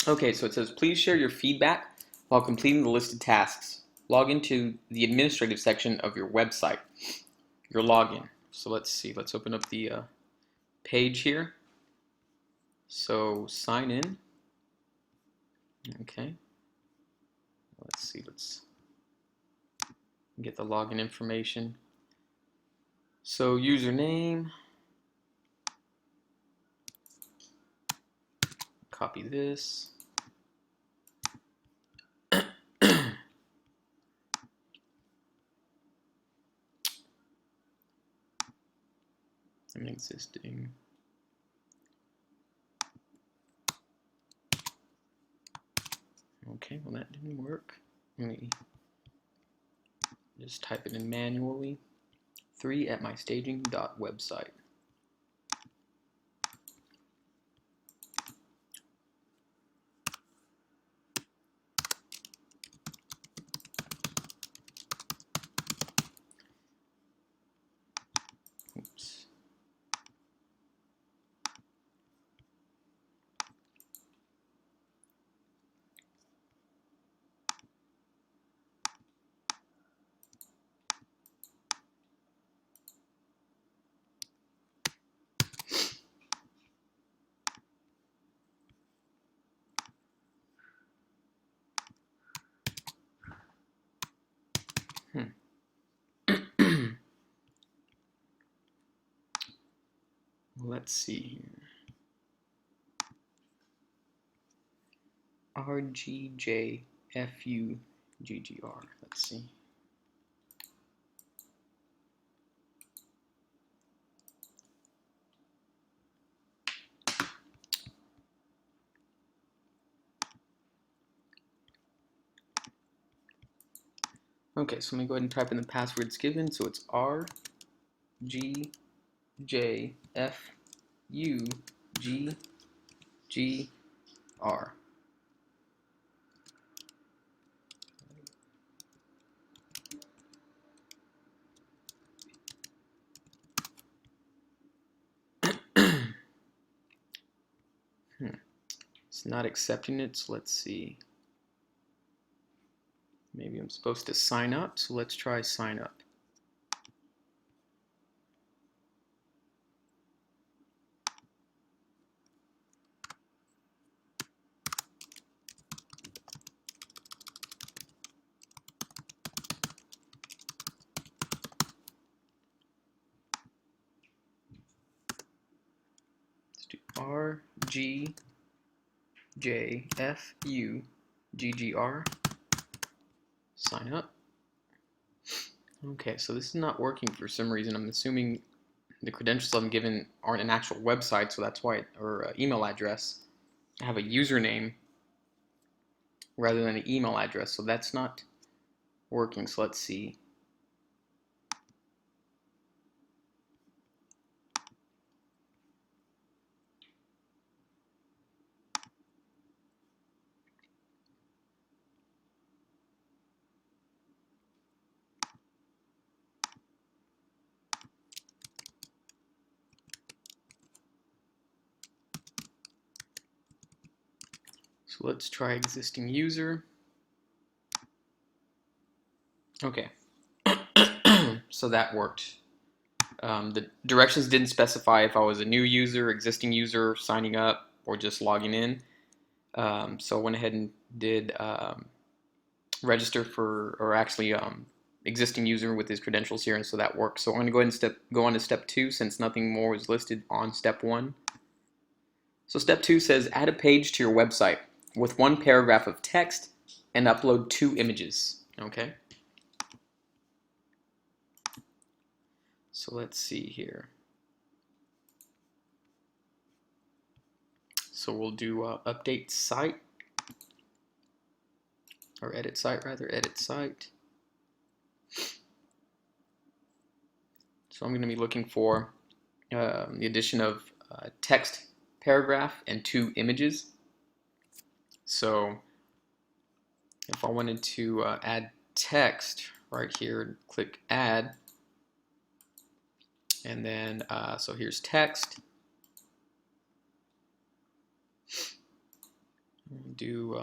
Okay, so it says, please share your feedback while completing the listed tasks. Log into the administrative section of your website, your login. So let's see, let's open up the page here. So sign in. Okay, let's see, let's get the login information. So username, copy this. I'm existing. Okay, well that didn't work. Let me just type it in manually. 3@mystaging.website. Oops. Let's see here. RGJFUGGR. Let's see. Okay, so let me go ahead and type in the passwords given. So it's RGJFUGGR. It's not accepting it, so let's see. Maybe I'm supposed to sign up, so let's try sign up. Let's do RGJFUGGR. Sign up. Okay, so this is not working for some reason. I'm assuming the credentials I'm given aren't an actual website, so that's why, or email address. I have a username rather than an email address, so that's not working. So let's see. So let's try existing user. Okay, so that worked. The directions didn't specify if I was a new user, existing user, signing up, or just logging in. So I went ahead and did register for, or actually existing user with his credentials here, and so that works. So I'm going to go ahead and go on to step 2 since nothing more was listed on step 1. So step 2 says add a page to your website with one paragraph of text and upload 2 images. Okay. So let's see here. So we'll do update site, or edit site rather, edit site. So I'm going to be looking for the addition of text paragraph and 2 images. So if I wanted to add text right here, click add, and then so here's text. do,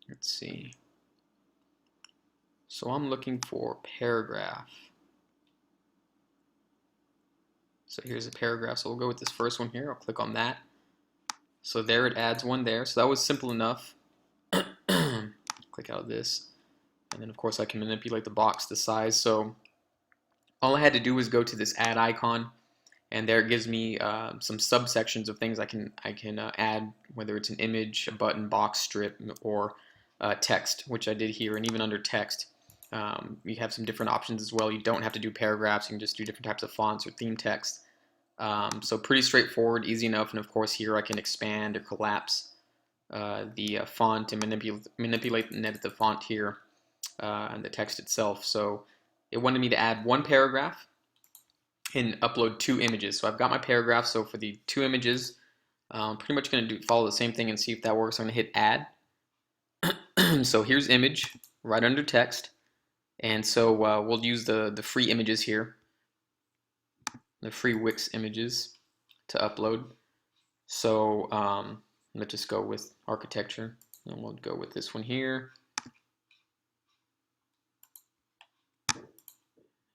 let's see. So I'm looking for paragraph. So here's a paragraph. So we'll go with this first one here. I'll click on that. So there it adds one there. So that was simple enough. Click out of this. And then of course I can manipulate the box to size. So all I had to do was go to this add icon, and there it gives me some subsections of things I can add, whether it's an image, a button, box, strip, or text, which I did here. And even under text, you have some different options as well. You don't have to do paragraphs. You can just do different types of fonts or theme text. So pretty straightforward, easy enough. And of course here I can expand or collapse the font and manipulate and edit the font here and the text itself. So it wanted me to add one paragraph and upload 2 images. So I've got my paragraph. So for the 2 images, I'm pretty much going to follow the same thing and see if that works. I'm going to hit add. So here's image right under text. And so we'll use the free images here, the free Wix images to upload. So let's just go with architecture, and we'll go with this one here,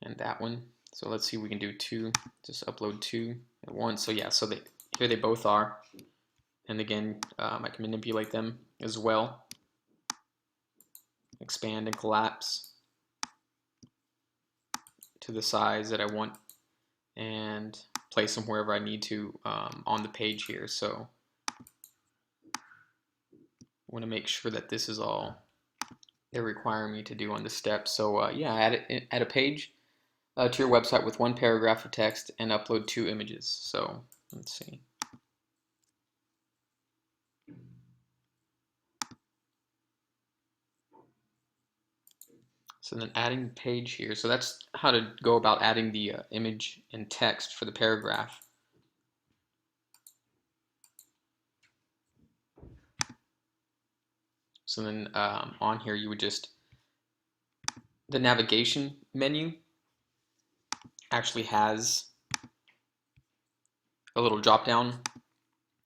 and that one. So let's see if we can do 2, just upload 2 at once. So yeah, so here they both are. And again, I can manipulate them as well, expand and collapse to the size that I want, and place them wherever I need to on the page here. So I want to make sure that this is all they're requiring me to do on the steps. So yeah, add a page to your website with 1 paragraph of text and upload 2 images. So let's see. So then adding page here. So that's how to go about adding the image and text for the paragraph. So then on here you would just, the navigation menu actually has a little drop down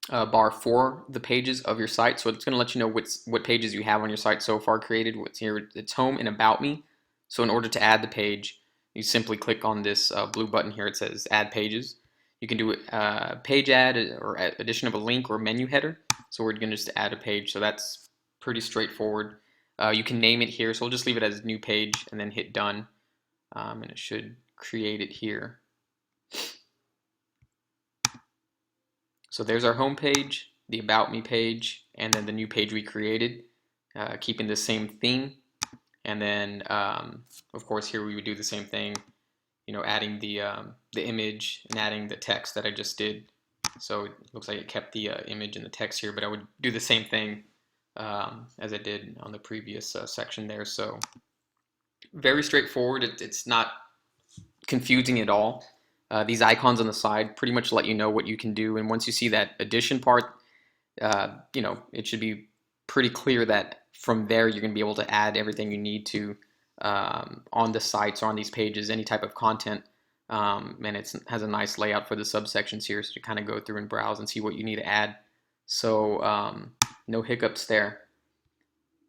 bar for the pages of your site. So it's going to let you know what pages you have on your site so far created. What's here, it's home and about me. So in order to add the page, you simply click on this blue button here. It says add pages. You can do page add or addition of a link or menu header. So we're going to just add a page. So that's pretty straightforward. You can name it here. So we'll just leave it as new page and then hit done. And it should create it here. So there's our home page, the about me page, and then the new page we created, keeping the same theme. And then, of course, here we would do the same thing, you know, adding the image and adding the text that I just did. So it looks like it kept the image and the text here, but I would do the same thing as I did on the previous section there. So very straightforward. It's not confusing at all. These icons on the side pretty much let you know what you can do. And once you see that addition part, you know, it should be pretty clear that from there you're going to be able to add everything you need to on the sites or on these pages, any type of content. And it has a nice layout for the subsections here, so you kind of go through and browse and see what you need to add. So no hiccups there.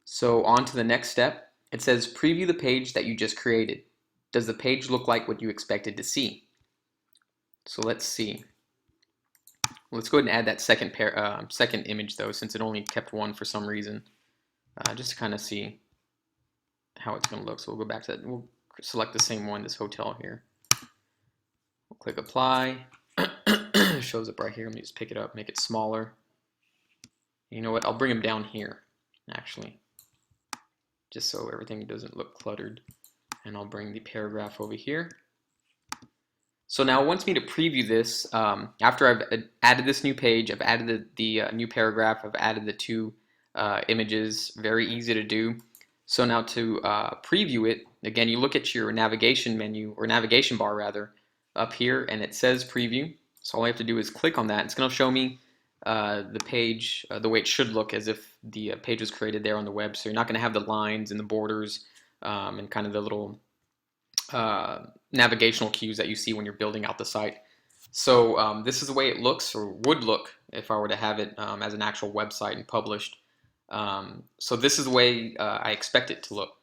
So on to the next step. It says preview the page that you just created. Does the page look like what you expected to see? So let's see. Let's go ahead and add that second image though, since it only kept 1 for some reason, just to kind of see how it's going to look. So we'll go back to that. We'll select the same one, this hotel here. We'll click apply. It shows up right here. Let me just pick it up, make it smaller. You know what? I'll bring them down here, actually, just so everything doesn't look cluttered. And I'll bring the paragraph over here. So now it wants me to preview this. After I've added this new page, I've added the new paragraph, I've added the 2 images, very easy to do. So now to preview it, again, you look at your navigation menu, or navigation bar rather, up here, and it says preview. So all I have to do is click on that. It's going to show me the page the way it should look, as if the page was created there on the web. So you're not going to have the lines and the borders and kind of the little navigational cues that you see when you're building out the site. So this is the way it looks, or would look, if I were to have it as an actual website and published. So this is the way I expect it to look.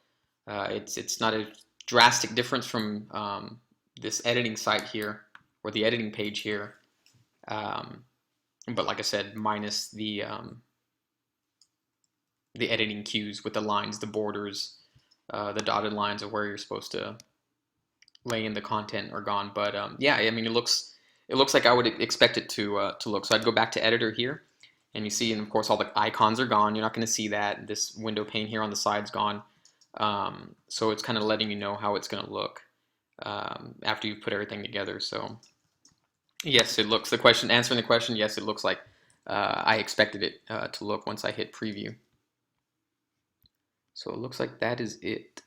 It's not a drastic difference from this editing site here, or the editing page here. But like I said, minus the editing cues with the lines, the borders, the dotted lines of where you're supposed to lay in the content are gone. But yeah, I mean, it looks like I would expect it to look. So I'd go back to editor here, and you see, and of course, all the icons are gone. You're not going to see that. This window pane here on the side's gone. So it's kind of letting you know how it's going to look after you've put everything together. So yes, it looks, answering the question, yes, it looks like I expected it to look once I hit preview. So it looks like that is it.